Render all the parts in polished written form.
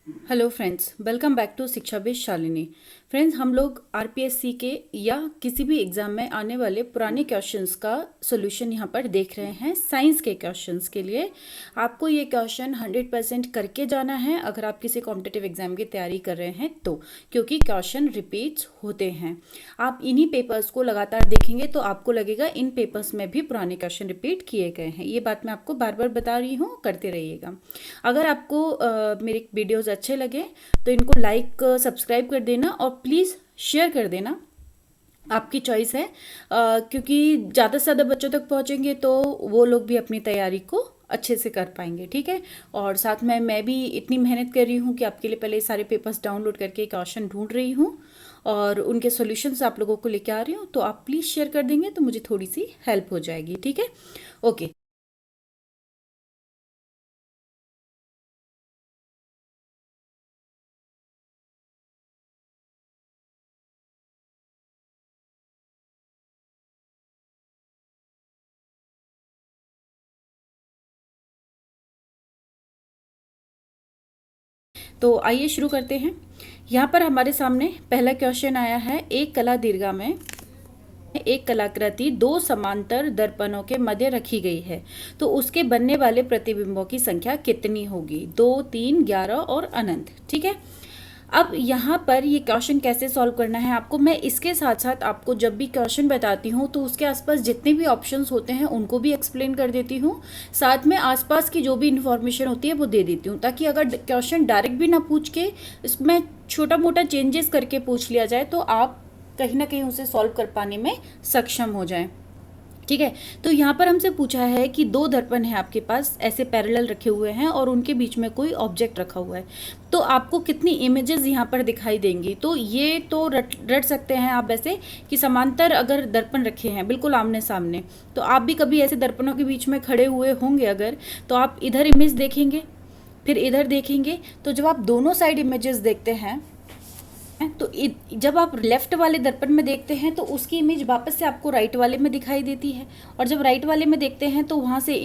Hello friends, welcome back to Shiksha with Shalini. Friends, हम लोग RPSC के या किसी भी एग्जाम में आने वाले पुराने क्वेश्चंस का सॉल्यूशन यहाँ पर देख रहे हैं। साइंस के क्वेश्चंस के लिए आपको ये क्वेश्चन 100% करके जाना है अगर आप किसी कॉम्पिटिटिव एग्जाम की तैयारी कर रहे हैं तो, क्योंकि क्वेश्चन रिपीट्स होते हैं। आप इन्हीं पेपर्स को लगातार देखेंगे तो आपको लगेगा इन पेपर्स में भी पुराने क्वेश्चन रिपीट किए गए हैं। ये बात मैं आपको बार बार बता रही हूँ, करते रहिएगा। अगर आपको मेरे वीडियोस अच्छे लगे तो इनको लाइक सब्सक्राइब कर देना और प्लीज़ शेयर कर देना। आपकी चॉइस है, क्योंकि ज़्यादा से ज़्यादा बच्चों तक पहुँचेंगे तो वो लोग भी अपनी तैयारी को अच्छे से कर पाएंगे। ठीक है। और साथ में मैं भी इतनी मेहनत कर रही हूँ कि आपके लिए पहले सारे पेपर्स डाउनलोड करके क्वेश्चन ढूंढ रही हूँ और उनके सॉल्यूशंस आप लोगों को लेके आ रही हूँ। तो आप प्लीज़ शेयर कर देंगे तो मुझे थोड़ी सी हेल्प हो जाएगी। ठीक है, ओके। तो आइए शुरू करते हैं। यहाँ पर हमारे सामने पहला क्वेश्चन आया है, एक कला दीर्घा में एक कलाकृति दो समांतर दर्पणों के मध्य रखी गई है, तो उसके बनने वाले प्रतिबिंबों की संख्या कितनी होगी? 2, 3, 11 और अनंत। ठीक है। अब यहाँ पर ये क्वेश्चन कैसे सॉल्व करना है आपको, मैं इसके साथ साथ आपको जब भी क्वेश्चन बताती हूँ तो उसके आसपास जितने भी ऑप्शंस होते हैं उनको भी एक्सप्लेन कर देती हूँ। साथ में आसपास की जो भी इंफॉर्मेशन होती है वो दे देती हूँ, ताकि अगर क्वेश्चन डायरेक्ट भी ना पूछ के इसमें छोटा मोटा चेंजेस करके पूछ लिया जाए तो आप कहीं ना कहीं उसे सॉल्व कर पाने में सक्षम हो जाए। ठीक है। तो यहाँ पर हमसे पूछा है कि दो दर्पण है आपके पास, ऐसे पैरेलल रखे हुए हैं और उनके बीच में कोई ऑब्जेक्ट रखा हुआ है, तो आपको कितनी इमेजेस यहाँ पर दिखाई देंगी? तो ये तो रट सकते हैं आप ऐसे कि समांतर अगर दर्पण रखे हैं बिल्कुल आमने सामने, तो आप भी कभी ऐसे दर्पणों के बीच में खड़े हुए होंगे अगर, तो आप इधर इमेज देखेंगे फिर इधर देखेंगे, तो जब आप दोनों साइड इमेजेस देखते हैं तो जब आप लेफ्ट वाले दर्पण में देखते हैं तो उसकी इमेज वापस से आपको राइट वाले में दिखाई देती है, और जब राइट वाले में देखते हैं तो वहाँ से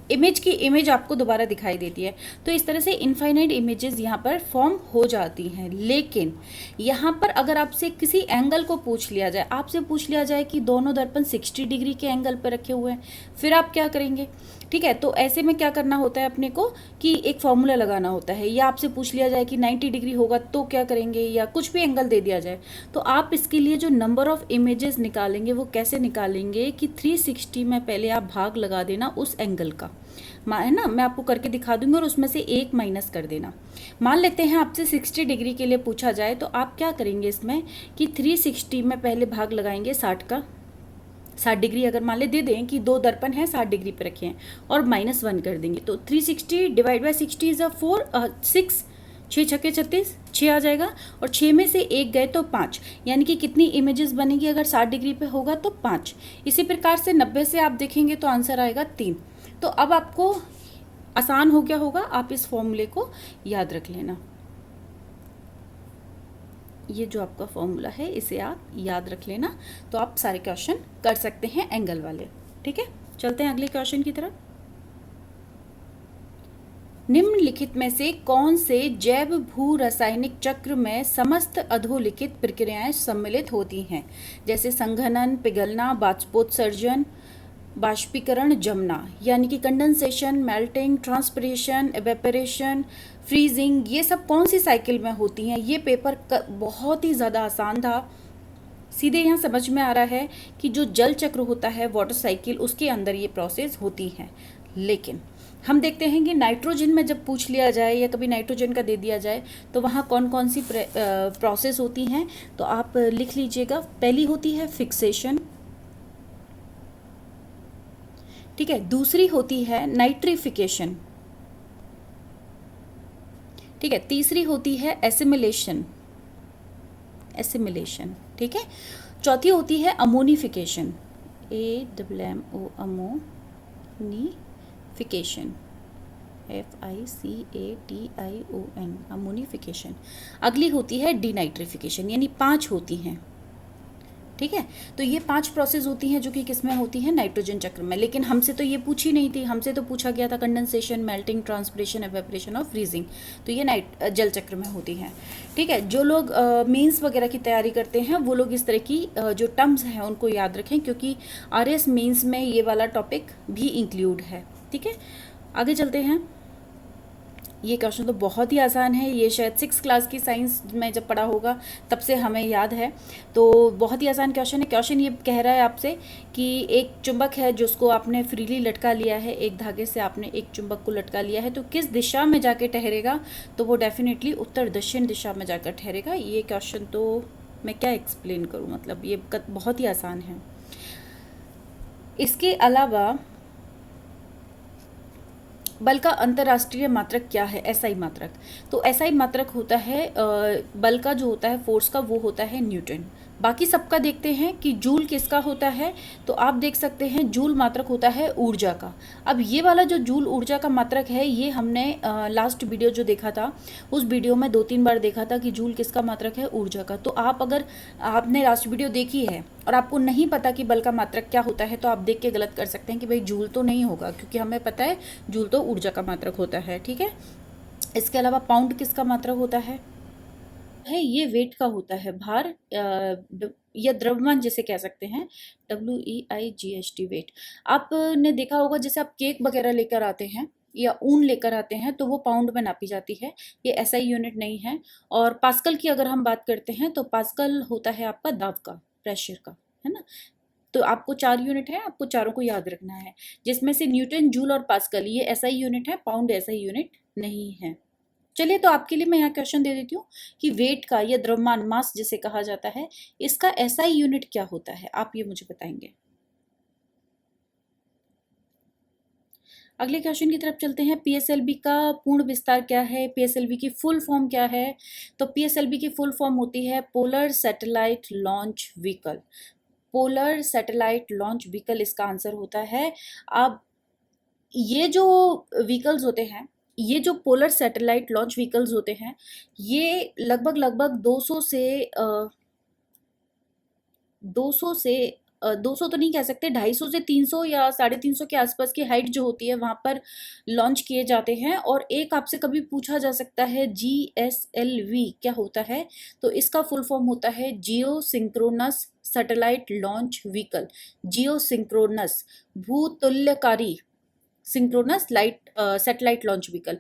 इमेज की इमेज आपको दोबारा दिखाई देती है। तो इस तरह से इनफाइनाइट इमेजेस यहाँ पर फॉर्म हो जाती हैं। लेकिन यहाँ पर अगर आपसे किसी एंगल को पूछ लिया जाए, आपसे पूछ लिया जाए कि दोनों दर्पण 60 डिग्री के एंगल पर रखे हुए हैं, फिर आप क्या करेंगे? ठीक है। तो ऐसे में क्या करना होता है अपने को कि एक फॉर्मूला लगाना होता है, या आपसे पूछ लिया जाए कि 90 डिग्री होगा तो क्या करेंगे, या कुछ भी एंगल दे दिया जाए, तो आप इसके लिए जो नंबर ऑफ इमेजेस निकालेंगे वो कैसे निकालेंगे कि 360 में पहले आप भाग लगा देना उस एंगल का, है ना। मैं आपको करके दिखा दूंगी और उसमें से एक माइनस कर देना। मान लेते हैं आपसे 60 डिग्री के लिए पूछा जाए, तो आप क्या करेंगे इसमें कि 360 में पहले भाग लगाएंगे 60 का। 60 डिग्री अगर मान ले दे दें कि दो दर्पण हैं 60 डिग्री पे रखे हैं, और -1 कर देंगे, तो 360 डिवाइड बाई 60 इज 6, 6 छक्के 36, 6 आ जाएगा, और 6 में से एक गए तो 5, यानी कि कितनी इमेजेस बनेगी अगर 60 डिग्री पे होगा तो 5। इसी प्रकार से 90 से आप देखेंगे तो आंसर आएगा 3। तो अब आपको आसान हो गया होगा, आप इस फॉर्मूले को याद रख लेना। ये जो आपका फॉर्मूला है इसे आप याद रख लेना, तो आप सारे क्वेश्चन कर सकते हैं एंगल वाले। ठीक है, चलते हैं अगले क्वेश्चन की तरफ। निम्नलिखित में से कौन से जैव भू रासायनिक चक्र में समस्त अधोलिखित प्रक्रियाएं सम्मिलित होती हैं, जैसे संघनन, पिघलना, बाष्पोत्सर्जन, बाष्पीकरण, जमना, यानी कि condensation, melting, transpiration, evaporation, freezing, ये सब कौन सी साइकिल में होती हैं? ये पेपर बहुत ही ज़्यादा आसान था। सीधे यहाँ समझ में आ रहा है कि जो जल चक्र होता है, वाटर साइकिल, उसके अंदर ये प्रोसेस होती हैं। लेकिन हम देखते हैं कि नाइट्रोजन में जब पूछ लिया जाए या कभी नाइट्रोजन का दे दिया जाए तो वहाँ कौन कौन सी प्रोसेस होती हैं, तो आप लिख लीजिएगा। पहली होती है फिक्सेशन, ठीक है। दूसरी होती है नाइट्रिफिकेशन, ठीक है। तीसरी होती है एसिमिलेशन, ठीक है। चौथी होती है ammonification, AMMO, ammonification, FICATION, ammonification. अगली होती है डीनाइट्रिफिकेशन, यानी 5 होती हैं। ठीक है। तो ये 5 प्रोसेस होती हैं जो कि किस में होती हैं, नाइट्रोजन चक्र में। लेकिन हमसे तो ये पूछी नहीं थी, हमसे तो पूछा गया था कंडेंसेशन, मेल्टिंग, ट्रांसपिरेशन, एवेपोरेशन और फ्रीजिंग। तो ये जल चक्र में होती हैं। ठीक है। जो लोग मेंस वगैरह की तैयारी करते हैं वो लोग इस तरह की जो टर्म्स हैं उनको याद रखें, क्योंकि आरएस मेंस में ये वाला टॉपिक भी इंक्लूड है। ठीक है, आगे चलते हैं। ये क्वेश्चन तो बहुत ही आसान है, ये शायद 6 क्लास की साइंस में जब पढ़ा होगा तब से हमें याद है। तो बहुत ही आसान क्वेश्चन है। क्वेश्चन ये कह रहा है आपसे कि एक चुंबक है जिसको आपने फ्रीली लटका लिया है, एक धागे से आपने एक चुंबक को लटका लिया है, तो किस दिशा में जाके ठहरेगा? तो वो डेफिनेटली उत्तर दक्षिण दिशा में जाकर ठहरेगा। ये क्वेश्चन तो मैं क्या एक्सप्लेन करूँ, मतलब ये बहुत ही आसान है। इसके अलावा बल का अंतर्राष्ट्रीय मात्रक क्या है? एसआई मात्रक। तो एसआई मात्रक होता है बल का जो होता है, फोर्स का, वो होता है न्यूटन। बाकी सबका देखते हैं कि जूल किसका होता है। तो आप देख सकते हैं जूल मात्रक होता है ऊर्जा का। अब ये वाला जो जूल ऊर्जा का मात्रक है, ये हमने लास्ट वीडियो जो देखा था उस वीडियो में 2-3 बार देखा था कि जूल किसका मात्रक है, ऊर्जा का। तो आप अगर आपने लास्ट वीडियो देखी है और आपको नहीं पता कि बल का मात्रक क्या होता है, तो आप देख के गलत कर सकते हैं कि भाई जूल तो नहीं होगा, क्योंकि हमें पता है जूल तो ऊर्जा का मात्रक होता है। ठीक है। इसके अलावा पाउंड किसका मात्रक होता है? ये वेट का होता है, भार या द्रव्यमान जिसे कह सकते हैं, WEIGHT, वेट। आपने देखा होगा जैसे आप केक वगैरह लेकर आते हैं या ऊन लेकर आते हैं तो वो पाउंड में नापी जाती है, ये SI यूनिट नहीं है। और पास्कल की अगर हम बात करते हैं तो पास्कल होता है आपका दाब का, प्रेशर का, है ना। तो आपको 4 यूनिट है, आपको चारों को याद रखना है, जिसमें से न्यूटन, जूल और पास्कल ये SI यूनिट है, पाउंड SI यूनिट नहीं है। चलिए, तो आपके लिए मैं यहाँ क्वेश्चन दे देती हूँ कि वेट का या द्रव्यमान, मास जिसे कहा जाता है, इसका SI यूनिट क्या होता है, आप ये मुझे बताएंगे। अगले क्वेश्चन की तरफ चलते हैं। PSLV का पूर्ण विस्तार क्या है, PSLV की फुल फॉर्म क्या है? तो PSLV की फुल फॉर्म होती है polar satellite launch vehicle. Polar satellite launch vehicle इसका आंसर होता है। अब ये जो व्हीकल्स होते हैं, ये जो पोलर सैटेलाइट लॉन्च व्हीकल्स होते हैं, ये लगभग लगभग 200 से 200 से 200 तो नहीं कह सकते, 250 से 300 या 350 के आसपास की हाइट जो होती है वहाँ पर लॉन्च किए जाते हैं। और एक आपसे कभी पूछा जा सकता है GSLV क्या होता है? तो इसका फुल फॉर्म होता है geosynchronous satellite launch vehicle. Geosynchronous, भूतुल्यकारी synchronous light satellite launch vehicle.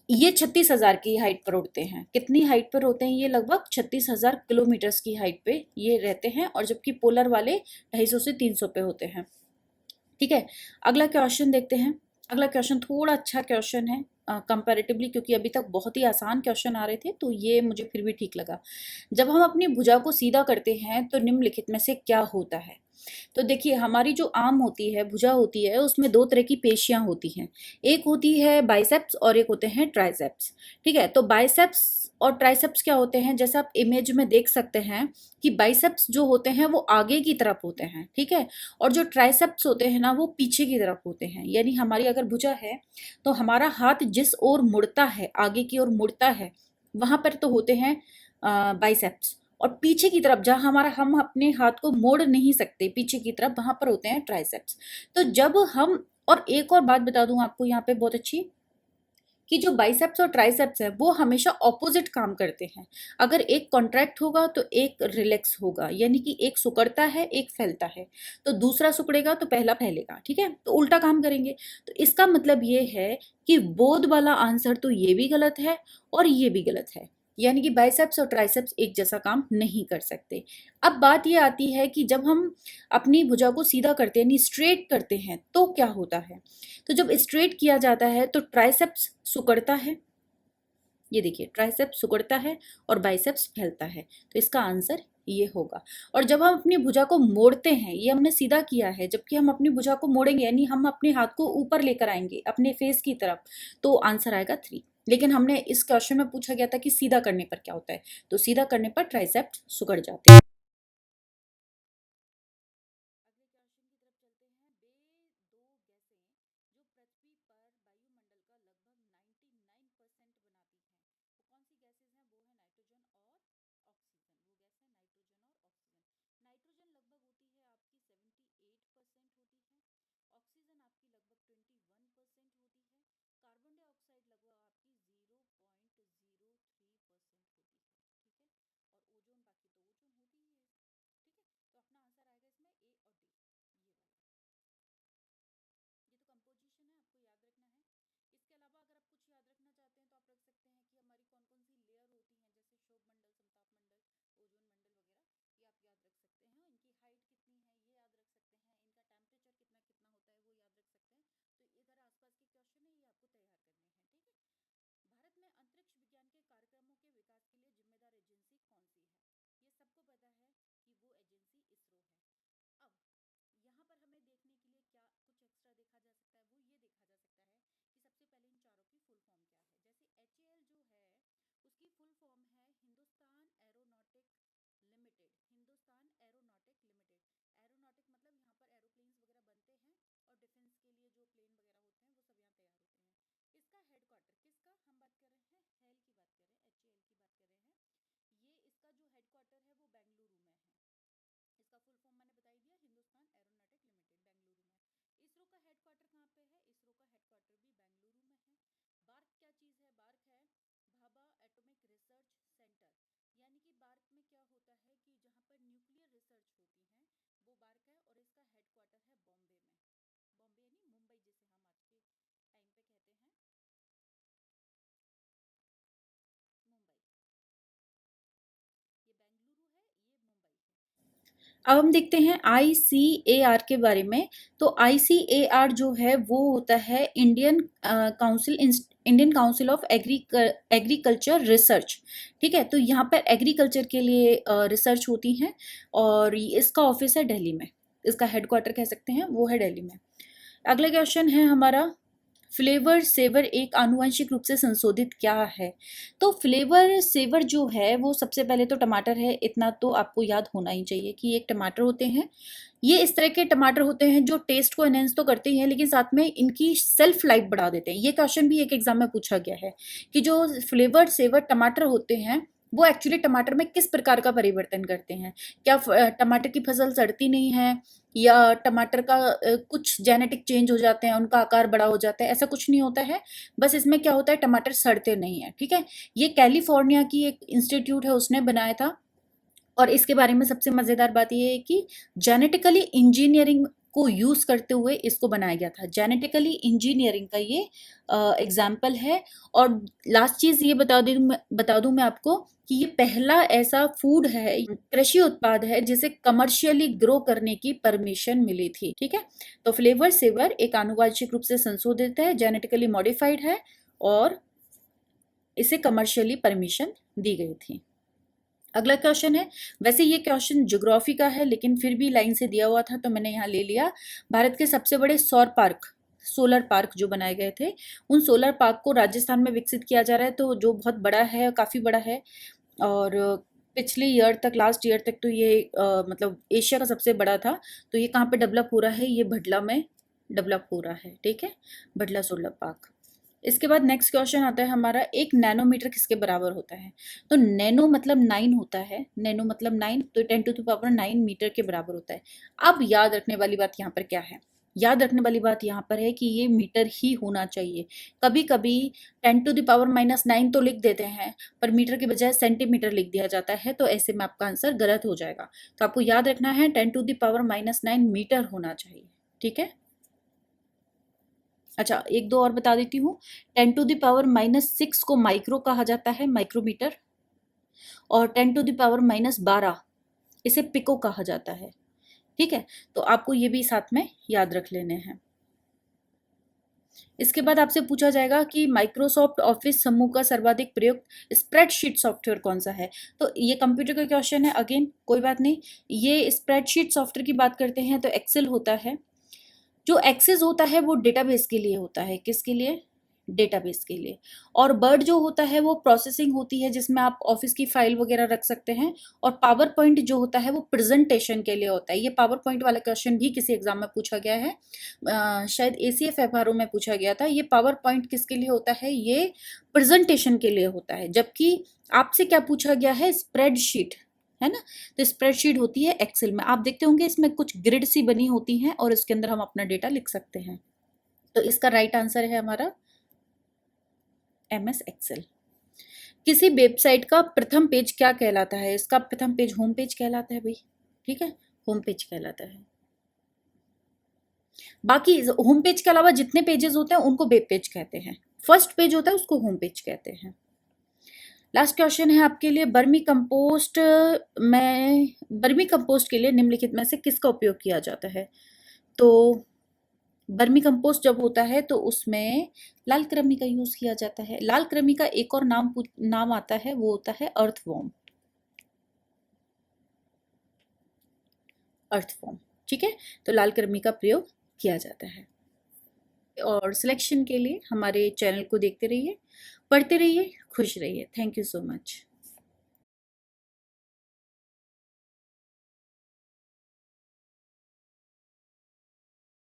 ये 36,000 की हाइट पर उड़ते हैं। कितनी हाइट पर होते हैं ये? लगभग 36,000 किलोमीटर्स की हाइट पे ये रहते हैं, और जबकि पोलर वाले 250 से 300 पे होते हैं। ठीक है, अगला क्वेश्चन देखते हैं। अगला क्वेश्चन थोड़ा अच्छा क्वेश्चन है कंपैरेटिवली, क्योंकि अभी तक बहुत ही आसान क्वेश्चन आ रहे थे, तो ये मुझे फिर भी ठीक लगा। जब हम अपनी भुजा को सीधा करते हैं तो निम्नलिखित में से क्या होता है? तो देखिए, हमारी जो आर्म होती है, भुजा होती है, उसमें 2 तरह की पेशियां होती हैं। एक होती है बाइसेप्स और एक होते हैं ट्राइसेप्स। ठीक है, तो बाइसेप्स और ट्राइसेप्स क्या होते हैं? जैसे आप इमेज में देख सकते हैं कि बाइसेप्स जो होते हैं वो आगे की तरफ होते हैं, ठीक है, और जो ट्राइसेप्स होते हैं ना वो पीछे की तरफ होते हैं। यानी हमारी अगर भुजा है तो हमारा हाथ जिस ओर मुड़ता है, आगे की ओर मुड़ता है, वहां पर तो होते हैं बाइसेप्स, और पीछे की तरफ जहां हम अपने हाथ को मोड़ नहीं सकते पीछे की तरफ, वहां पर होते हैं ट्राइसेप्स। तो जब हम, और एक और बात बता दूं आपको यहाँ पे बहुत अच्छी, कि जो बाइसेप्स और ट्राइसेप्स है वो हमेशा ऑपोजिट काम करते हैं। अगर एक कॉन्ट्रैक्ट होगा तो एक रिलैक्स होगा, यानी कि एक सिकुड़ता है एक फैलता है, तो दूसरा सिकुड़ेगा तो पहला फैलेगा। ठीक है, तो उल्टा काम करेंगे। तो इसका मतलब ये है कि बोध वाला आंसर तो ये भी गलत है और ये भी गलत है, यानी कि बाइसेप्स और ट्राइसेप्स एक जैसा काम नहीं कर सकते। अब बात ये आती है कि जब हम अपनी भुजा को सीधा करते हैं, यानी स्ट्रेट करते हैं, तो क्या होता है? तो जब स्ट्रेट किया जाता है तो ट्राइसेप्स सिकुड़ता है, ये देखिए ट्राइसेप्स सिकुड़ता है और बाइसेप्स फैलता है, तो इसका आंसर ये होगा। और जब हम अपनी भुजा को मोड़ते हैं, ये हमने सीधा किया है, जबकि हम अपनी भुजा को मोड़ेंगे यानी हम अपने हाथ को ऊपर लेकर आएंगे अपने फेस की तरफ, तो आंसर आएगा 3। लेकिन हमने इस क्वेश्चन में पूछा गया था कि सीधा करने पर क्या होता है, तो सीधा करने पर ट्राइसेप्स सिकुड़ जाते हैं। 0.21% होती है। कार्बन डाइऑक्साइड लगभग आपकी 0.03% होती है, ठीक है। और ओजोन, बाकी तो ओजोन होती ही है, ठीक है। तो अपना आंसर आएगा इसमें ए और डी, ये वाला। ये तो कंपोजिशन है, आपको याद रखना है। इसके अलावा अगर आप कुछ याद रखना चाहते हैं तो आप रख सकते हैं कि हमारी कौन कौन सी लेयर होती हैं, जैसे शोभ मंडल, समताप मंडल, ओजोन मंडल वगैरह, ये आप याद रख सकते हैं। इनकी हाइट कितनी है ये याद रख सकते हैं, इनका टेम्परेचर कितना कितना होता है वो याद रख सकते हैं। तो इधर आसपास के क्वेश्चन है, ये आपको तैयार करने हैं, ठीक है। भारत में अंतरिक्ष विज्ञान के कार्यक्रमों के विकास के लिए जिम्मेदार एजेंसी कौन सी है? ये सबको पता है कि वो एजेंसी इसरो है। अब यहाँ पर हमें देखने के लिए क्या कुछ एक्स्ट्रा देखा जा सकता है, वो ये देखा जा सकता है कि सबसे पहले इन चारों की फुल फॉर्म क्या है। जैसे HAL जो है उसकी फुल फॉर्म है Hindustan aeronautic limited, Hindustan aeronautic limited. Aeronautic मतलब यहाँ पर एरोप्लेन्स वगैरह बनते हैं और डिफेंस के लिए जो प्लेन वगैरह होते हैं वो सब यहाँ तैयार होते हैं। इसका हेडक्वार्टर, किसका हम बात कर रहे हैं, हेल की बात कर रहे हैं, HAL की बात कर रहे हैं। ये इसका जो हेडक्वार्टर है वो बेंगलुरु में है। इसका फुल फॉर्म मैंने बता ही दिया, हिंदुस्तान एरोनॉटिक लिमिटेड, बेंगलुरु में। इसरो का हेडक्वार्टर कहाँ पे है? इसरो का हेडक्वार्टर भी बेंगलुरु में है। बार्क क्या चीज़ है? बार्क है भाभा एटॉमिक रिसर्च सेंटर, यानी कि बार्क में क्या होता है कि जहाँ पर न्यूक्लियर रिसर्च होती है वो बार्क है, और इसका हेडक्वार्टर है बॉम्बे में। बॉम्बे यानी मुंबई, जिसे हम आज के टाइम पे कहते हैं मुंबई। ये बेंगलुरु है, ये मुंबई है। अब हम देखते हैं ICAR के बारे में। तो ICAR जो है वो होता है Indian council of agriculture research, ठीक है। तो यहाँ पर एग्रीकल्चर के लिए रिसर्च होती है, और इसका ऑफिस है दिल्ली में, इसका हेडक्वार्टर कह सकते हैं वो है दिल्ली में। अगला क्वेश्चन है हमारा, फ्लेवर सेवर एक आनुवंशिक रूप से संशोधित क्या है? तो फ्लेवर सेवर जो है वो सबसे पहले तो टमाटर है, इतना तो आपको याद होना ही चाहिए कि एक टमाटर होते हैं। ये इस तरह के टमाटर होते हैं जो टेस्ट को एनहेंस तो करते ही हैं, लेकिन साथ में इनकी सेल्फ लाइफ बढ़ा देते हैं। ये क्वेश्चन भी एक एग्जाम में पूछा गया है कि जो फ्लेवर सेवर टमाटर होते हैं वो एक्चुअली टमाटर में किस प्रकार का परिवर्तन करते हैं। क्या टमाटर की फसल सड़ती नहीं है, या टमाटर का कुछ जेनेटिक चेंज हो जाते हैं, उनका आकार बड़ा हो जाता है? ऐसा कुछ नहीं होता है। बस इसमें क्या होता है, टमाटर सड़ते नहीं है, ठीक है। ये कैलिफोर्निया की एक इंस्टीट्यूट है, उसने बनाया था। और इसके बारे में सबसे मज़ेदार बात यह है कि जेनेटिकली इंजीनियरिंग को यूज़ करते हुए इसको बनाया गया था। जेनेटिकली इंजीनियरिंग का ये एग्जाम्पल है। और लास्ट चीज़ ये बता दूं मैं आपको कि ये पहला ऐसा फूड है, कृषि उत्पाद है जिसे कमर्शियली ग्रो करने की परमिशन मिली थी, ठीक है। तो फ्लेवर सेवर एक आनुवांशिक रूप से संशोधित है, जेनेटिकली मॉडिफाइड है, और इसे कमर्शियली परमिशन दी गई थी। अगला क्वेश्चन है, वैसे ये क्वेश्चन ज्योग्राफी का है लेकिन फिर भी लाइन से दिया हुआ था तो मैंने यहाँ ले लिया। भारत के सबसे बड़े सोलर पार्क जो बनाए गए थे, उन सोलर पार्क को राजस्थान में विकसित किया जा रहा है, तो जो बहुत बड़ा है, काफ़ी बड़ा है। और पिछले ईयर तक, लास्ट ईयर तक तो ये मतलब एशिया का सबसे बड़ा था। तो ये कहाँ पे डेवलप हो रहा है? ये भडला में डेवलप हो रहा है, ठीक है, भडला सोलर पार्क। इसके बाद नेक्स्ट क्वेश्चन आता है हमारा, एक नैनोमीटर किसके बराबर होता है? तो नैनो मतलब 9 होता है, नैनो मतलब 9, तो 10⁹ मीटर के बराबर होता है। अब याद रखने वाली बात यहाँ पर क्या है? याद रखने वाली बात यहाँ पर है कि ये मीटर ही होना चाहिए। कभी कभी 10⁻⁹ तो लिख देते हैं, पर मीटर के बजाय सेंटीमीटर लिख दिया जाता है, तो ऐसे में आपका आंसर गलत हो जाएगा। तो आपको याद रखना है 10⁻⁹ मीटर होना चाहिए, ठीक है। अच्छा, एक दो और बता देती हूँ। 10⁻⁻6 को माइक्रो कहा जाता है, माइक्रोमीटर। और 10⁻⁻12 इसे पिको कहा जाता है, ठीक है। तो आपको ये भी साथ में याद रख लेने हैं। इसके बाद आपसे पूछा जाएगा कि माइक्रोसॉफ्ट ऑफिस समूह का सर्वाधिक प्रयुक्त स्प्रेडशीट सॉफ्टवेयर कौन सा है? तो ये कंप्यूटर का क्वेश्चन है, अगेन कोई बात नहीं। ये स्प्रेडशीट सॉफ्टवेयर की बात करते हैं तो एक्सेल होता है। जो एक्सेस होता है वो डेटाबेस के लिए होता है, किसके लिए? डेटाबेस के लिए। और वर्ड जो होता है वो प्रोसेसिंग होती है, जिसमें आप ऑफिस की फाइल वगैरह रख सकते हैं। और पावर पॉइंट जो होता है वो प्रेजेंटेशन के लिए होता है। ये पावर पॉइंट वाला क्वेश्चन भी किसी एग्जाम में पूछा गया है, शायद ACF FRO में पूछा गया था। ये पावर पॉइंट किसके लिए होता है? ये प्रेजेंटेशन के लिए होता है। जबकि आपसे क्या पूछा गया है? स्प्रेडशीट, है ना। तो स्प्रेडशीट होती है एक्सेल में। आप देखते होंगे इसमें कुछ ग्रिड सी बनी होती हैं और इसके अंदर हम अपना डेटा लिख सकते हैं। तो इसका राइट आंसर है हमारा MS एक्सेल। किसी वेबसाइट का प्रथम पेज क्या कहलाता है? इसका प्रथम पेज होम पेज कहलाता है भाई, ठीक है, होम पेज कहलाता है। बाकी होम पेज के अलावा जितने पेजेस होते हैं उनको वेब पेज कहते हैं। फर्स्ट पेज होता है उसको होम पेज कहते हैं। लास्ट क्वेश्चन है आपके लिए, बर्मी कंपोस्ट के लिए निम्नलिखित में से किसका उपयोग किया जाता है? तो बर्मी कंपोस्ट जब होता है तो उसमें लाल कृमि का यूज किया जाता है। लाल कृमि का एक और नाम आता है, वो होता है अर्थवॉर्म। अर्थवॉर्म, ठीक है, तो लाल कृमि का प्रयोग किया जाता है। और सिलेक्शन के लिए हमारे चैनल को देखते रहिए, पढ़ते रहिए, खुश रहिए। Thank you so much.